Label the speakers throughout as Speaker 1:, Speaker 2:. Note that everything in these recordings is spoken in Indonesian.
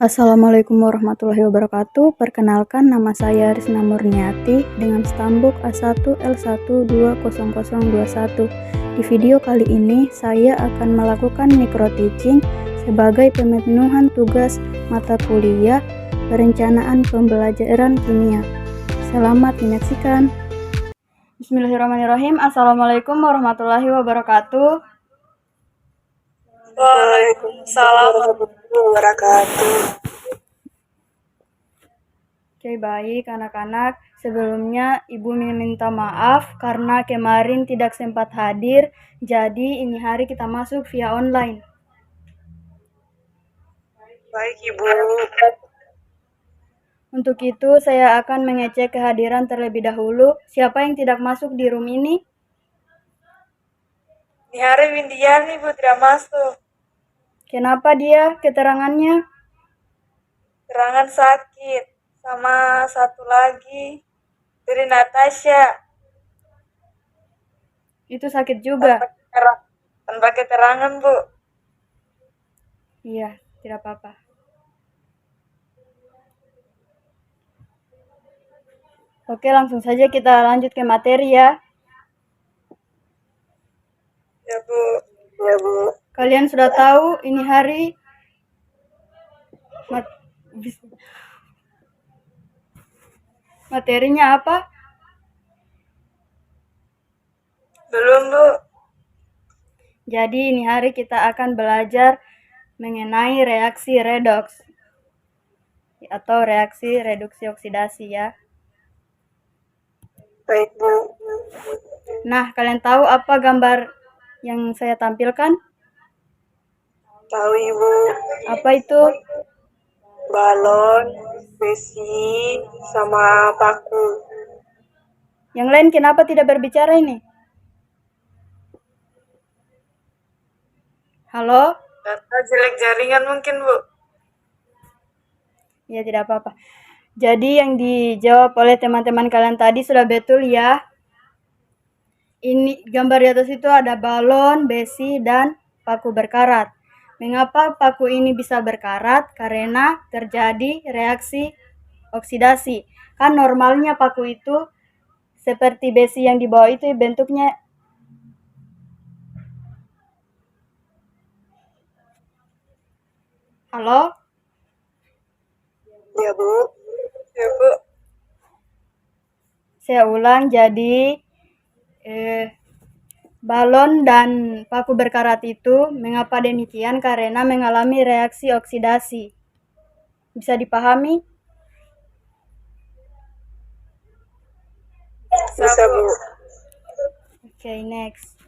Speaker 1: Assalamualaikum warahmatullahi wabarakatuh. Perkenalkan, nama saya Risna Murniati dengan stambuk A1L1200021. Di video kali ini, saya akan melakukan micro teaching sebagai pemenuhan tugas mata kuliah Perencanaan Pembelajaran Kimia. Selamat menyaksikan. Bismillahirrahmanirrahim. Assalamualaikum warahmatullahi wabarakatuh.
Speaker 2: Waalaikumsalam warahmatullahi wabarakatuh.
Speaker 1: Oke, baik anak-anak. Sebelumnya Ibu minta maaf karena kemarin tidak sempat hadir. Jadi ini hari kita masuk via online.
Speaker 2: Baik, Ibu.
Speaker 1: Untuk itu saya akan mengecek kehadiran terlebih dahulu. Siapa yang tidak masuk di room ini?
Speaker 2: Ini hari Windian, Ibu tidak masuk.
Speaker 1: Kenapa dia keterangannya?
Speaker 2: Serangan sakit. Sama satu lagi dari Natasha.
Speaker 1: Itu sakit juga.
Speaker 2: Tanpa keterangan, Bu.
Speaker 1: Iya, tidak apa-apa. Oke, langsung saja kita lanjut ke materi ya.
Speaker 2: Ya, Bu. Ya, Bu.
Speaker 1: Kalian sudah tahu ini hari materinya apa?
Speaker 2: Belum, Bu.
Speaker 1: Jadi ini hari kita akan belajar mengenai reaksi redoks atau reaksi reduksi oksidasi ya.
Speaker 2: Baik, Bu.
Speaker 1: Nah, kalian tahu apa gambar yang saya tampilkan?
Speaker 2: Tahu, Ibu.
Speaker 1: Apa itu?
Speaker 2: Balon, besi, sama paku.
Speaker 1: Yang lain kenapa tidak berbicara ini? Halo?
Speaker 2: Data jelek jaringan mungkin, Bu.
Speaker 1: Ya, tidak apa-apa. Jadi yang dijawab oleh teman-teman kalian tadi sudah betul ya. Ini gambar di atas itu ada balon, besi, dan paku berkarat. Mengapa paku ini bisa berkarat? Karena terjadi reaksi oksidasi. Kan normalnya paku itu seperti besi yang di bawah itu bentuknya. Halo?
Speaker 2: Ya, Bu. Ya, Bu.
Speaker 1: Saya ulang, jadi balon dan paku berkarat itu mengapa demikian? Karena mengalami reaksi oksidasi. Bisa dipahami?
Speaker 2: Bisa, Bu.
Speaker 1: Oke, next.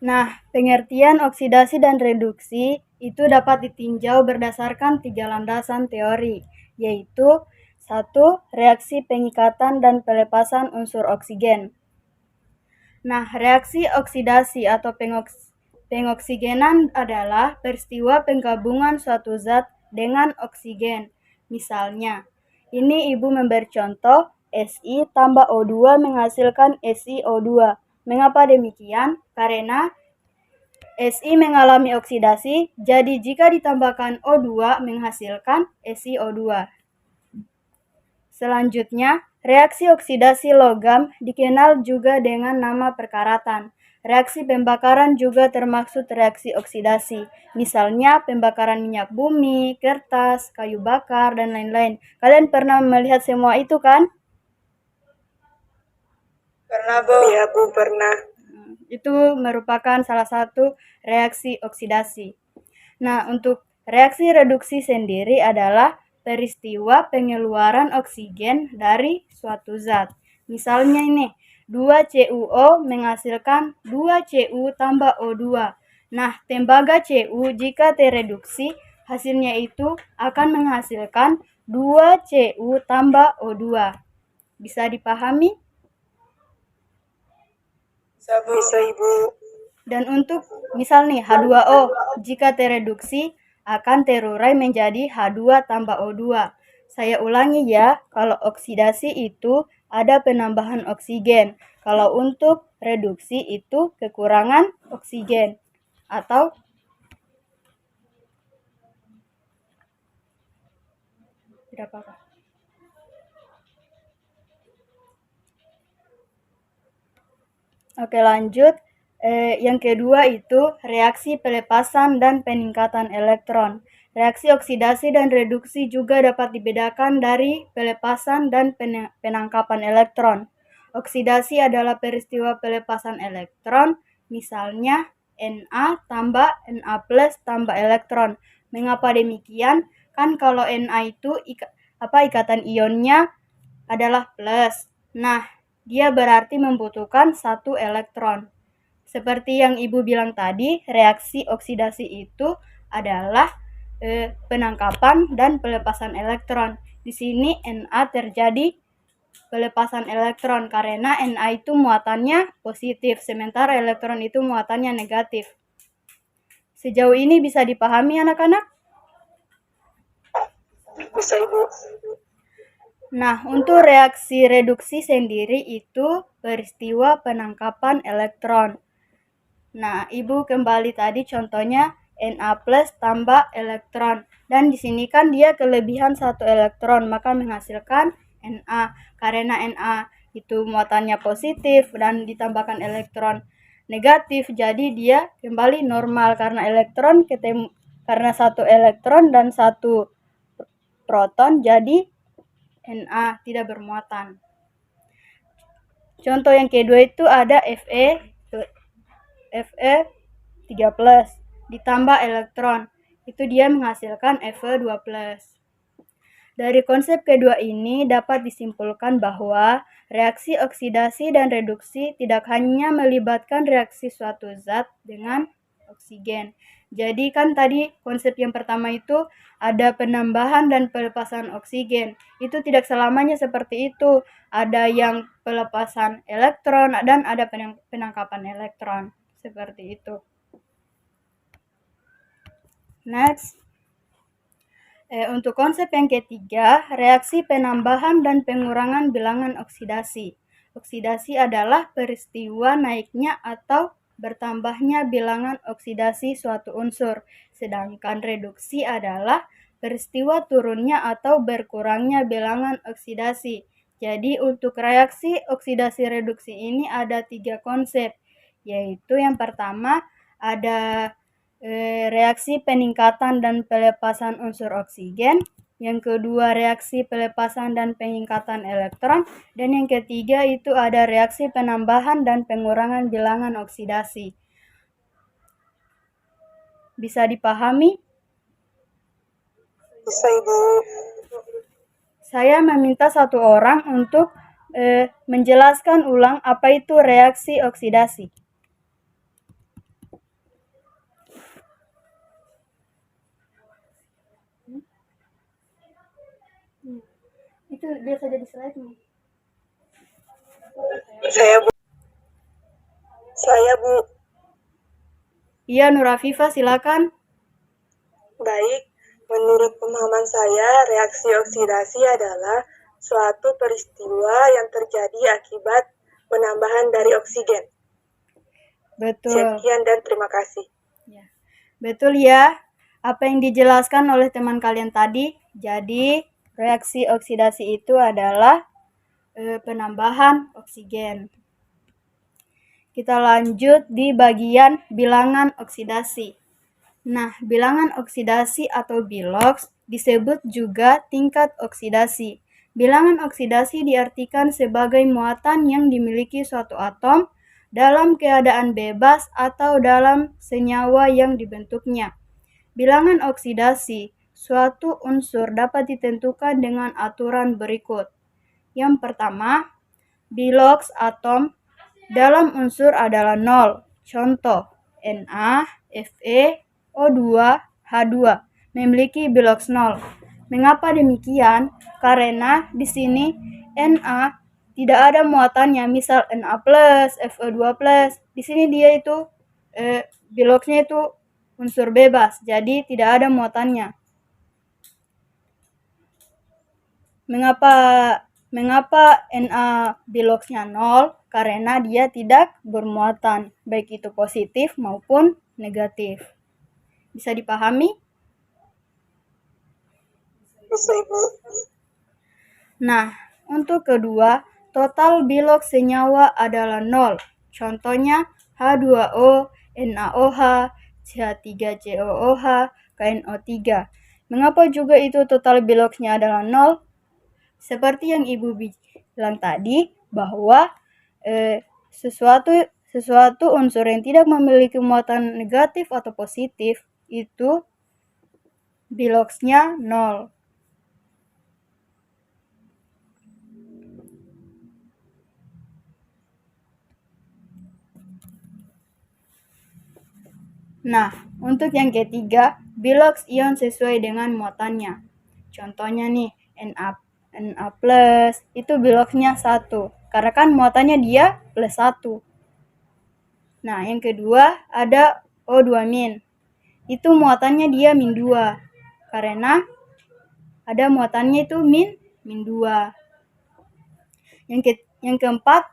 Speaker 1: Nah, pengertian oksidasi dan reduksi itu dapat ditinjau berdasarkan 3 landasan teori, yaitu 1. Reaksi pengikatan dan pelepasan unsur oksigen. Nah, reaksi oksidasi atau pengoksigenan adalah peristiwa penggabungan suatu zat dengan oksigen. Misalnya, ini Ibu memberi contoh, Si tambah O2 menghasilkan SiO2. Mengapa demikian? Karena Si mengalami oksidasi, jadi jika ditambahkan O2 menghasilkan SiO2. Selanjutnya, reaksi oksidasi logam dikenal juga dengan nama perkaratan. Reaksi pembakaran juga termasuk reaksi oksidasi. Misalnya pembakaran minyak bumi, kertas, kayu bakar, dan lain-lain. Kalian pernah melihat semua itu kan?
Speaker 2: Pernah, Bu. Iya, Bu, pernah.
Speaker 1: Itu merupakan salah satu reaksi oksidasi. Nah, untuk reaksi reduksi sendiri adalah peristiwa pengeluaran oksigen dari suatu zat. Misalnya ini, 2CuO menghasilkan 2Cu tambah O2. Nah, tembaga Cu jika tereduksi, hasilnya itu akan menghasilkan 2Cu tambah O2. Bisa dipahami?
Speaker 2: Bisa, Ibu.
Speaker 1: Dan untuk misal nih H2O, jika tereduksi akan terurai menjadi H2 tambah O2. Saya ulangi ya, kalau oksidasi itu ada penambahan oksigen. Kalau untuk reduksi itu kekurangan oksigen. Atau Tidak apa-apa. Oke, lanjut. Yang kedua itu reaksi pelepasan dan peningkatan elektron. Reaksi oksidasi dan reduksi juga dapat dibedakan dari pelepasan dan penangkapan elektron. Oksidasi adalah peristiwa pelepasan elektron, misalnya Na tambah Na plus tambah elektron. Mengapa demikian? Kan kalau Na itu ikatan ionnya adalah plus. Nah, dia berarti membutuhkan satu elektron. Seperti yang Ibu bilang tadi, reaksi oksidasi itu adalah penangkapan dan pelepasan elektron. Di sini Na terjadi pelepasan elektron karena Na itu muatannya positif, sementara elektron itu muatannya negatif. Sejauh ini bisa dipahami anak-anak?
Speaker 2: Bisa, Ibu.
Speaker 1: Nah, untuk reaksi reduksi sendiri itu peristiwa penangkapan elektron. Nah, Ibu kembali tadi contohnya Na plus tambah elektron. Dan di sini kan dia kelebihan satu elektron, maka menghasilkan Na. Karena Na itu muatannya positif dan ditambahkan elektron negatif, jadi dia kembali normal karena karena satu elektron dan satu proton, jadi Na tidak bermuatan. Contoh yang kedua itu ada Fe3+ ditambah elektron. Itu dia menghasilkan Fe2+. Dari konsep kedua ini dapat disimpulkan bahwa reaksi oksidasi dan reduksi tidak hanya melibatkan reaksi suatu zat dengan oksigen. Jadi kan tadi konsep yang pertama itu ada penambahan dan pelepasan oksigen. Itu tidak selamanya seperti itu. Ada yang pelepasan elektron dan ada penangkapan elektron. Seperti itu. Next. Untuk konsep yang ketiga, reaksi penambahan dan pengurangan bilangan oksidasi. Oksidasi adalah peristiwa naiknya atau bertambahnya bilangan oksidasi suatu unsur, sedangkan reduksi adalah peristiwa turunnya atau berkurangnya bilangan oksidasi. Jadi untuk reaksi oksidasi reduksi ini ada 3 konsep, yaitu yang pertama ada reaksi peningkatan dan pelepasan unsur oksigen, yang kedua reaksi pelepasan dan peningkatan elektron, dan yang ketiga itu ada reaksi penambahan dan pengurangan bilangan oksidasi. Bisa dipahami?
Speaker 2: Bisa, Ibu.
Speaker 1: Saya meminta satu orang untuk menjelaskan ulang apa itu reaksi oksidasi. Itu biasa jadi slide-nya.
Speaker 2: Saya, Bu. Saya, Bu.
Speaker 1: Iya, Nur Afifah, silakan.
Speaker 2: Baik, menurut pemahaman saya, reaksi oksidasi adalah suatu peristiwa yang terjadi akibat penambahan dari oksigen.
Speaker 1: Betul.
Speaker 2: Sekian dan terima kasih.
Speaker 1: Ya. Betul ya, apa yang dijelaskan oleh teman kalian tadi. Jadi, reaksi oksidasi itu adalah penambahan oksigen. Kita lanjut di bagian bilangan oksidasi. Nah, bilangan oksidasi atau biloks disebut juga tingkat oksidasi. Bilangan oksidasi diartikan sebagai muatan yang dimiliki suatu atom dalam keadaan bebas atau dalam senyawa yang dibentuknya. Bilangan oksidasi suatu unsur dapat ditentukan dengan aturan berikut. Yang pertama, biloks atom dalam unsur adalah 0. Contoh, Na, Fe, O2, H2 memiliki biloks 0. Mengapa demikian? Karena di sini Na tidak ada muatannya, misal Na+, Fe2+. Di sini dia itu biloksnya itu unsur bebas, jadi tidak ada muatannya. Mengapa Na biloksnya 0? Karena dia tidak bermuatan, baik itu positif maupun negatif. Bisa dipahami?
Speaker 2: Bisa, Ibu.
Speaker 1: Nah, untuk kedua, total bilok senyawa adalah 0. Contohnya H2O, NaOH, CH3COOH, KNO3. Mengapa juga itu total biloknya adalah 0? Seperti yang Ibu bilang tadi, bahwa sesuatu unsur yang tidak memiliki muatan negatif atau positif itu biloknya 0. Nah, untuk yang ketiga, biloks ion sesuai dengan muatannya. Contohnya nih, Na plus itu biloksnya 1, karena kan muatannya dia plus 1. Nah, yang kedua ada O2 min. Itu muatannya dia min 2, karena ada muatannya itu min 2. Yang keempat,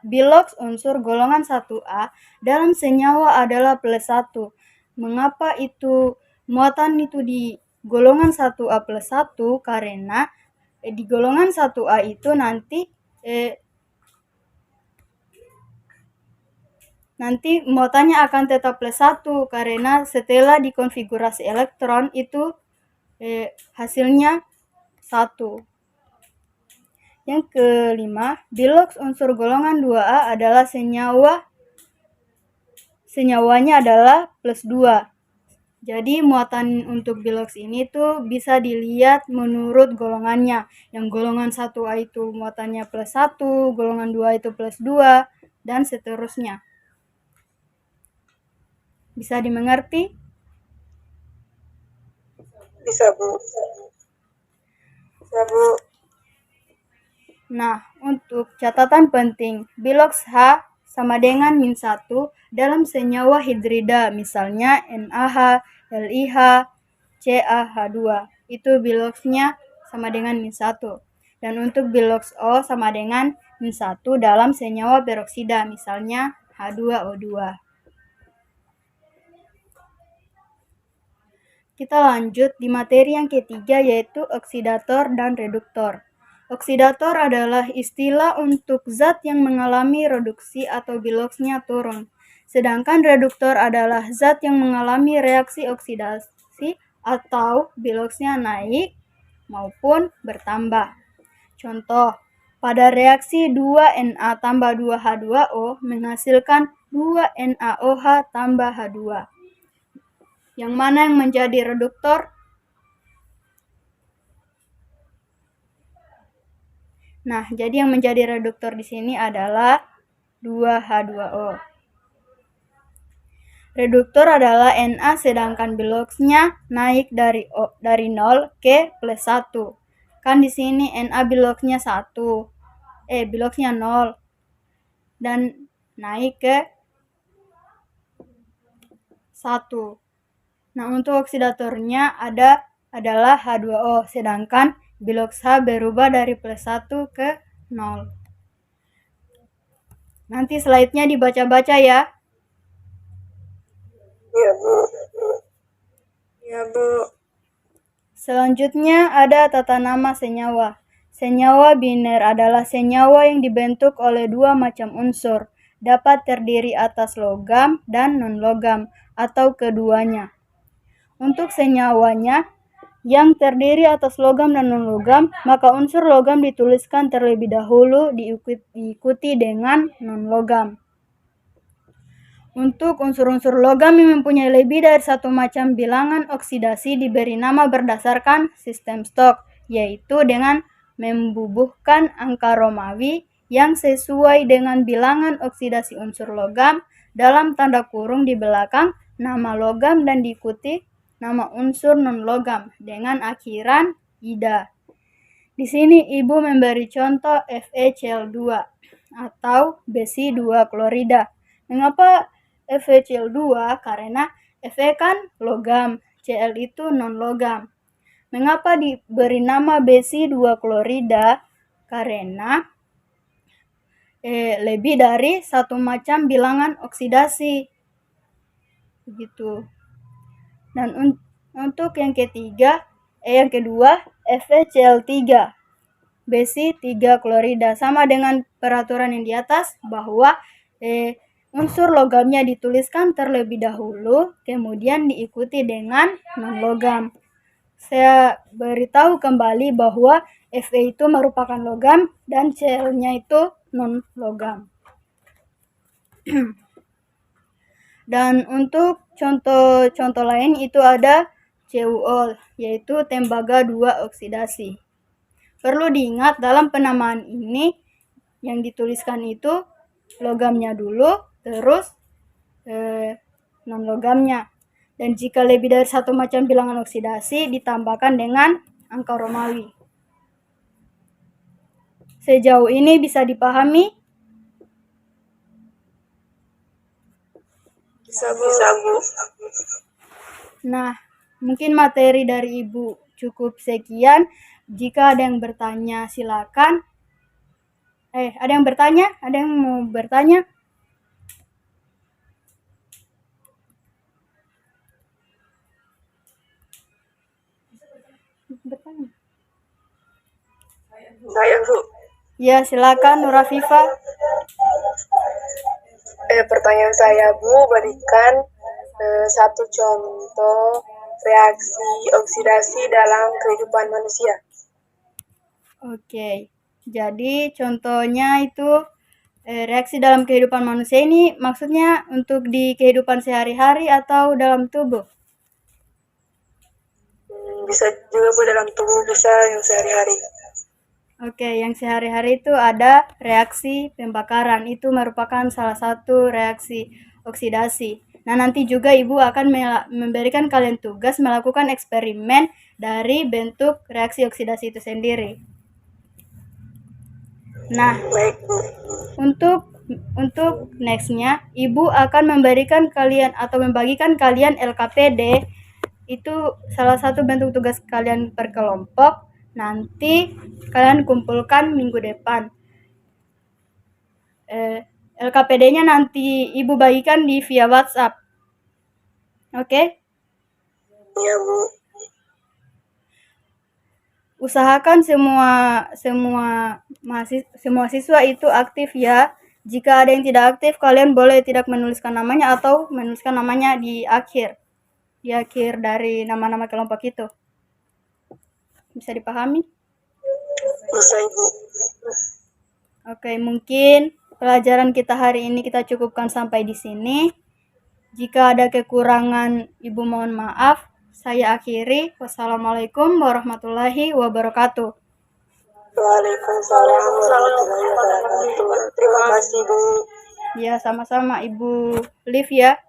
Speaker 1: biloks unsur golongan 1A dalam senyawa adalah plus 1. Mengapa itu muatan itu di golongan 1A plus 1? Karena di golongan 1A itu nanti muatannya akan tetap plus 1, karena setelah dikonfigurasi elektron itu hasilnya 1. Yang kelima, biloks unsur golongan 2A adalah senyawanya adalah plus 2. Jadi muatan untuk biloks ini tuh bisa dilihat menurut golongannya. Yang golongan 1A itu muatannya plus 1, golongan 2 itu plus 2, dan seterusnya. Bisa dimengerti?
Speaker 2: Bisa, Bu. Bisa, Bu.
Speaker 1: Nah, untuk catatan penting, biloks H sama dengan min 1 dalam senyawa hidrida, misalnya NaH, LiH, CaH2. Itu biloksnya sama dengan min 1. Dan untuk biloks O sama dengan min 1 dalam senyawa peroksida, misalnya H2O2. Kita lanjut di materi yang ketiga, yaitu oksidator dan reduktor. Oksidator adalah istilah untuk zat yang mengalami reduksi atau biloksnya turun. Sedangkan reduktor adalah zat yang mengalami reaksi oksidasi atau biloksnya naik maupun bertambah. Contoh, pada reaksi 2Na tambah 2H2O menghasilkan 2NaOH tambah H2. Yang mana yang menjadi reduktor? Nah, jadi yang menjadi reduktor di sini adalah 2H2O. Reduktor adalah Na sedangkan biloksnya naik dari 0 ke plus 1. Kan di sini Na biloksnya 1. Biloksnya 0. Dan naik ke 1. Nah, untuk oksidatornya adalah H2O, sedangkan biloks H berubah dari plus 1 ke 0. Nanti slide-nya dibaca-baca ya.
Speaker 2: Iya, Bu. Iya, Bu.
Speaker 1: Selanjutnya ada tata nama senyawa. Senyawa biner adalah senyawa yang dibentuk oleh dua macam unsur, dapat terdiri atas logam dan non-logam, atau keduanya. Untuk senyawanya yang terdiri atas logam dan non-logam, maka unsur logam dituliskan terlebih dahulu diikuti dengan non-logam. Untuk unsur-unsur logam yang mempunyai lebih dari satu macam bilangan oksidasi diberi nama berdasarkan sistem Stokes, yaitu dengan membubuhkan angka Romawi yang sesuai dengan bilangan oksidasi unsur logam dalam tanda kurung di belakang nama logam dan diikuti nama unsur non-logam dengan akhiran ida. Di sini Ibu memberi contoh FeCl2 atau besi 2 klorida. Mengapa FeCl2? Karena Fe kan logam, Cl itu non-logam. Mengapa diberi nama besi 2 klorida? Karena lebih dari satu macam bilangan oksidasi. Begitu. Dan untuk yang ketiga, yang kedua FeCl3, besi 3 klorida. Sama dengan peraturan yang di atas bahwa unsur logamnya dituliskan terlebih dahulu, kemudian diikuti dengan non-logam. Saya beritahu kembali bahwa Fe itu merupakan logam dan Cl-nya itu non-logam. Dan untuk contoh lain itu ada CuO, yaitu tembaga 2 oksidasi. Perlu diingat dalam penamaan ini yang dituliskan itu logamnya dulu, terus non-logamnya. Dan jika lebih dari satu macam bilangan oksidasi ditambahkan dengan angka Romawi. Sejauh ini bisa dipahami?
Speaker 2: Bisa, Bu.
Speaker 1: Nah, mungkin materi dari Ibu cukup sekian. Jika ada yang bertanya, silakan. Ada yang bertanya? Ada yang mau bertanya? Bertanya.
Speaker 2: Saya, Bu.
Speaker 1: Ya, silakan Nur Afifa.
Speaker 2: Pertanyaan saya, Bu, berikan satu contoh reaksi oksidasi dalam kehidupan manusia.
Speaker 1: Oke, jadi contohnya itu reaksi dalam kehidupan manusia ini maksudnya untuk di kehidupan sehari-hari atau dalam tubuh?
Speaker 2: Bisa juga, Bu, dalam tubuh, bisa yang sehari-hari.
Speaker 1: Oke, yang sehari-hari itu ada reaksi pembakaran. Itu merupakan salah satu reaksi oksidasi. Nah, nanti juga Ibu akan memberikan kalian tugas melakukan eksperimen dari bentuk reaksi oksidasi itu sendiri. Nah,
Speaker 2: Baik, Bu.
Speaker 1: untuk nextnya, Ibu akan memberikan kalian atau membagikan kalian LKPD. Itu salah satu bentuk tugas kalian per kelompok. Nanti kalian kumpulkan minggu depan. LKPD-nya nanti Ibu bagikan di via WhatsApp. Oke?
Speaker 2: Iya, Bu.
Speaker 1: Usahakan semua siswa itu aktif ya. Jika ada yang tidak aktif, kalian boleh tidak menuliskan namanya atau menuliskan namanya di akhir dari nama-nama kelompok itu. Bisa dipahami?
Speaker 2: Bisa, Ibu.
Speaker 1: Oke, mungkin pelajaran kita hari ini kita cukupkan sampai di sini. Jika ada kekurangan, Ibu mohon maaf. Saya akhiri. Wassalamualaikum warahmatullahi wabarakatuh.
Speaker 2: Waalaikumsalam warahmatullahi wabarakatuh. Terima kasih, Bu.
Speaker 1: Ya, sama-sama Ibu Liv ya.